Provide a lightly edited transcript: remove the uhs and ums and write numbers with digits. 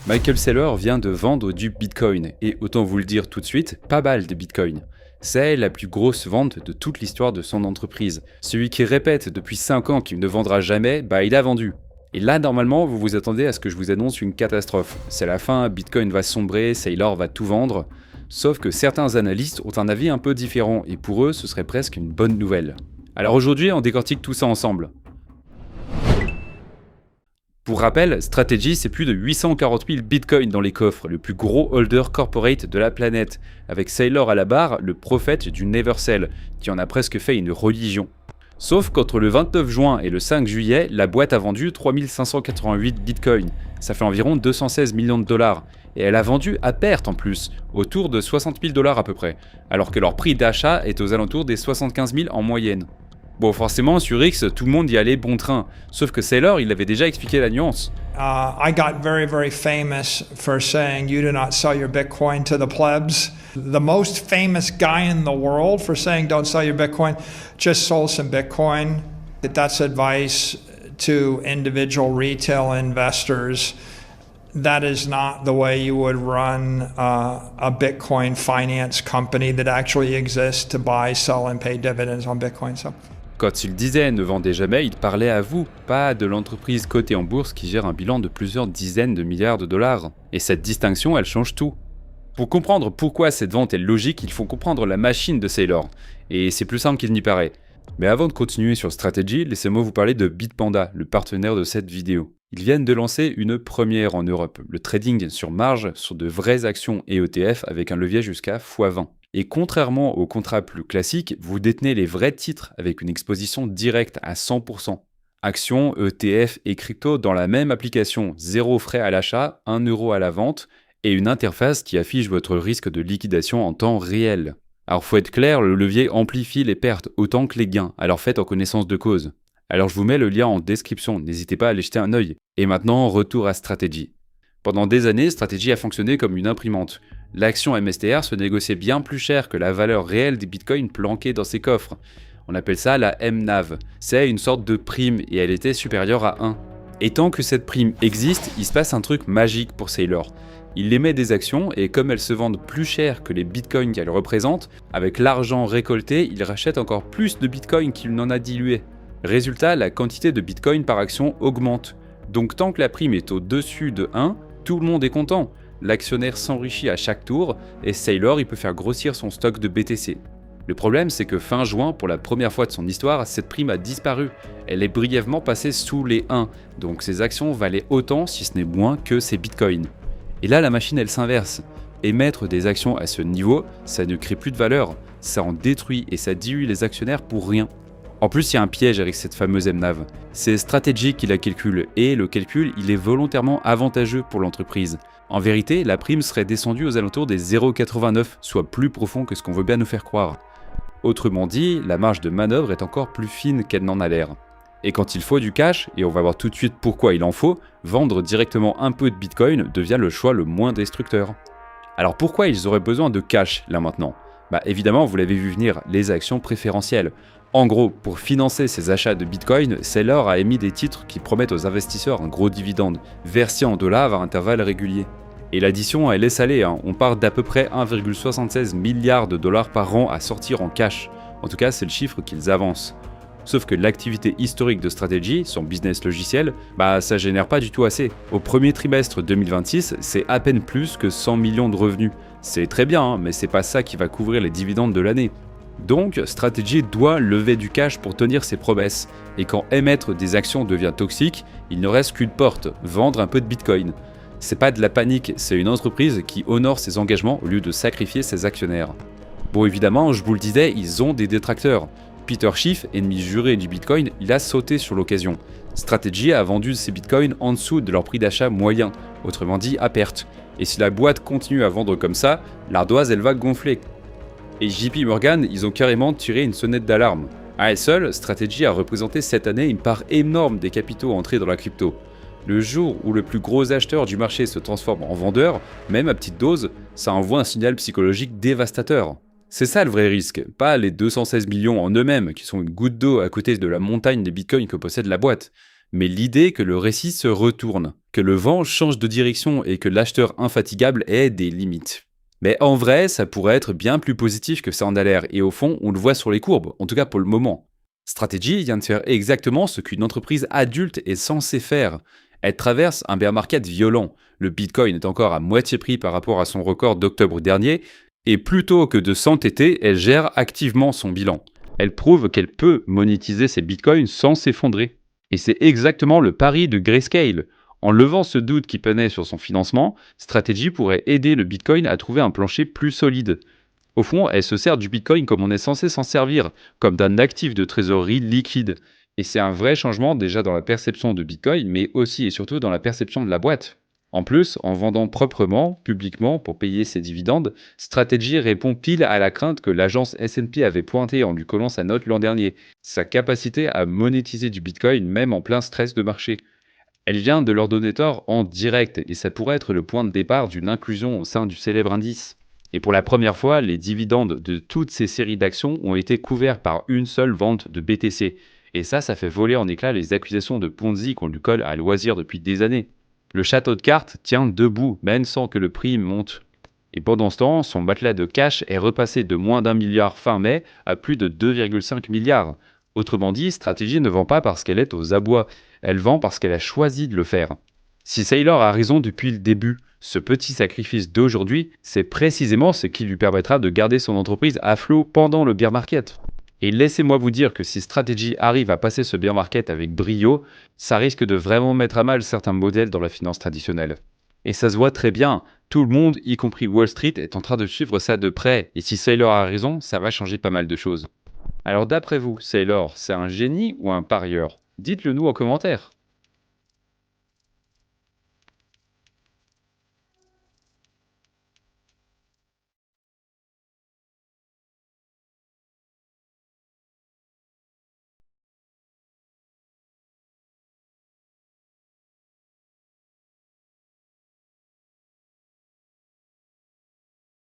Michael Saylor vient de vendre du Bitcoin, et autant vous le dire tout de suite, pas mal de Bitcoin. C'est la plus grosse vente de toute l'histoire de son entreprise. Celui qui répète depuis 5 ans qu'il ne vendra jamais, il a vendu. Et là, normalement, vous vous attendez à ce que je vous annonce une catastrophe. C'est la fin, Bitcoin va sombrer, Saylor va tout vendre. Sauf que certains analystes ont un avis un peu différent, et pour eux, ce serait presque une bonne nouvelle. Alors aujourd'hui, on décortique tout ça ensemble. Pour rappel, Strategy, c'est plus de 840 000 bitcoins dans les coffres, le plus gros holder corporate de la planète, avec Saylor à la barre, le prophète du never sell, qui en a presque fait une religion. Sauf qu'entre le 29 juin et le 5 juillet, la boîte a vendu 3588 bitcoins, ça fait environ 216 millions de dollars, et elle a vendu à perte en plus, autour de 60 000 dollars à peu près, alors que leur prix d'achat est aux alentours des 75 000 en moyenne. Bon, forcément, sur X, tout le monde y allait bon train. Sauf que Saylor, il avait déjà expliqué la nuance. I got very, very famous for saying you do not sell your Bitcoin to the plebs. The most famous guy in the world for saying don't sell your Bitcoin just sold some Bitcoin. That's advice to individual retail investors. That is not the way you would run a Bitcoin finance company that actually exists to buy, sell, and pay dividends on Bitcoin. Quand il disait « ne vendez jamais », il parlait à vous, pas de l'entreprise cotée en bourse qui gère un bilan de plusieurs dizaines de milliards de dollars. Et cette distinction, elle change tout. Pour comprendre pourquoi cette vente est logique, il faut comprendre la machine de Saylor. Et c'est plus simple qu'il n'y paraît. Mais avant de continuer sur Strategy, laissez-moi vous parler de Bitpanda, le partenaire de cette vidéo. Ils viennent de lancer une première en Europe, le trading sur marge sur de vraies actions et ETF avec un levier jusqu'à x20. Et contrairement aux contrats plus classiques, vous détenez les vrais titres avec une exposition directe à 100%. Actions, ETF et crypto dans la même application, 0 frais à l'achat, 1 euro à la vente, et une interface qui affiche votre risque de liquidation en temps réel. Alors faut être clair, le levier amplifie les pertes autant que les gains, alors faites en connaissance de cause. Alors je vous mets le lien en description, n'hésitez pas à aller jeter un œil. Et maintenant, retour à Strategy. Pendant des années, Strategy a fonctionné comme une imprimante. L'action MSTR se négociait bien plus cher que la valeur réelle des bitcoins planqués dans ses coffres. On appelle ça la MNAV. C'est une sorte de prime et elle était supérieure à 1. Et tant que cette prime existe, il se passe un truc magique pour Saylor. Il émet des actions et comme elles se vendent plus cher que les bitcoins qu'elles représentent, avec l'argent récolté, il rachète encore plus de bitcoins qu'il n'en a dilué. Résultat, la quantité de bitcoin par action augmente. Donc tant que la prime est au-dessus de 1, tout le monde est content. L'actionnaire s'enrichit à chaque tour et Saylor il peut faire grossir son stock de BTC. Le problème c'est que fin juin, pour la première fois de son histoire, cette prime a disparu. Elle est brièvement passée sous les 1, donc ses actions valaient autant si ce n'est moins que ses bitcoins. Et là la machine elle s'inverse. Émettre des actions à ce niveau, ça ne crée plus de valeur, ça en détruit et ça dilue les actionnaires pour rien. En plus, il y a un piège avec cette fameuse MNAV. C'est Strategy qui la calcule, et le calcul, il est volontairement avantageux pour l'entreprise. En vérité, la prime serait descendue aux alentours des 0,89, soit plus profond que ce qu'on veut bien nous faire croire. Autrement dit, la marge de manœuvre est encore plus fine qu'elle n'en a l'air. Et quand il faut du cash, et on va voir tout de suite pourquoi il en faut, vendre directement un peu de Bitcoin devient le choix le moins destructeur. Alors pourquoi ils auraient besoin de cash là maintenant ? Évidemment, vous l'avez vu venir, les actions préférentielles. En gros, pour financer ses achats de Bitcoin, Saylor a émis des titres qui promettent aux investisseurs un gros dividende, versé en dollars à intervalles réguliers. Et l'addition, elle est salée, on part d'à peu près 1,76 milliard de dollars par an à sortir en cash. En tout cas, c'est le chiffre qu'ils avancent. Sauf que l'activité historique de Strategy, son business logiciel, ça génère pas du tout assez. Au premier trimestre 2026, c'est à peine plus que 100 millions de revenus. C'est très bien, mais c'est pas ça qui va couvrir les dividendes de l'année. Donc, Strategy doit lever du cash pour tenir ses promesses. Et quand émettre des actions devient toxique, il ne reste qu'une porte, vendre un peu de Bitcoin. C'est pas de la panique, c'est une entreprise qui honore ses engagements au lieu de sacrifier ses actionnaires. Bon, évidemment, je vous le disais, ils ont des détracteurs. Peter Schiff, ennemi juré du Bitcoin, il a sauté sur l'occasion. Strategy a vendu ses Bitcoins en dessous de leur prix d'achat moyen, autrement dit à perte. Et si la boîte continue à vendre comme ça, l'ardoise elle va gonfler. Et JP Morgan, ils ont carrément tiré une sonnette d'alarme. À elle seule, Strategy a représenté cette année une part énorme des capitaux entrés dans la crypto. Le jour où le plus gros acheteur du marché se transforme en vendeur, même à petite dose, ça envoie un signal psychologique dévastateur. C'est ça le vrai risque, pas les 216 millions en eux-mêmes qui sont une goutte d'eau à côté de la montagne des bitcoins que possède la boîte, mais l'idée que le récit se retourne, que le vent change de direction et que l'acheteur infatigable ait des limites. Mais en vrai, ça pourrait être bien plus positif que ça en a l'air, et au fond, on le voit sur les courbes, en tout cas pour le moment. Strategy vient de faire exactement ce qu'une entreprise adulte est censée faire. Elle traverse un bear market violent. Le Bitcoin est encore à moitié prix par rapport à son record d'octobre dernier, et plutôt que de s'entêter, elle gère activement son bilan. Elle prouve qu'elle peut monétiser ses bitcoins sans s'effondrer. Et c'est exactement le pari de Grayscale. En levant ce doute qui penait sur son financement, Strategy pourrait aider le bitcoin à trouver un plancher plus solide. Au fond, elle se sert du bitcoin comme on est censé s'en servir, comme d'un actif de trésorerie liquide. Et c'est un vrai changement déjà dans la perception de bitcoin, mais aussi et surtout dans la perception de la boîte. En plus, en vendant proprement, publiquement, pour payer ses dividendes, Strategy répond pile à la crainte que l'agence S&P avait pointée en lui collant sa note l'an dernier, sa capacité à monétiser du Bitcoin même en plein stress de marché. Elle vient de leur donner tort en direct, et ça pourrait être le point de départ d'une inclusion au sein du célèbre indice. Et pour la première fois, les dividendes de toutes ces séries d'actions ont été couverts par une seule vente de BTC. Et ça fait voler en éclats les accusations de Ponzi qu'on lui colle à loisir depuis des années. Le château de cartes tient debout, même sans que le prix monte. Et pendant ce temps, son matelas de cash est repassé de moins d'1 milliard fin mai à plus de 2,5 milliards. Autrement dit, Strategy ne vend pas parce qu'elle est aux abois, elle vend parce qu'elle a choisi de le faire. Si Saylor a raison depuis le début, ce petit sacrifice d'aujourd'hui, c'est précisément ce qui lui permettra de garder son entreprise à flot pendant le bear market. Et laissez-moi vous dire que si Strategy arrive à passer ce bear market avec brio, ça risque de vraiment mettre à mal certains modèles dans la finance traditionnelle. Et ça se voit très bien, tout le monde, y compris Wall Street, est en train de suivre ça de près, et si Saylor a raison, ça va changer pas mal de choses. Alors d'après vous, Saylor, c'est un génie ou un parieur? Dites-le nous en commentaire.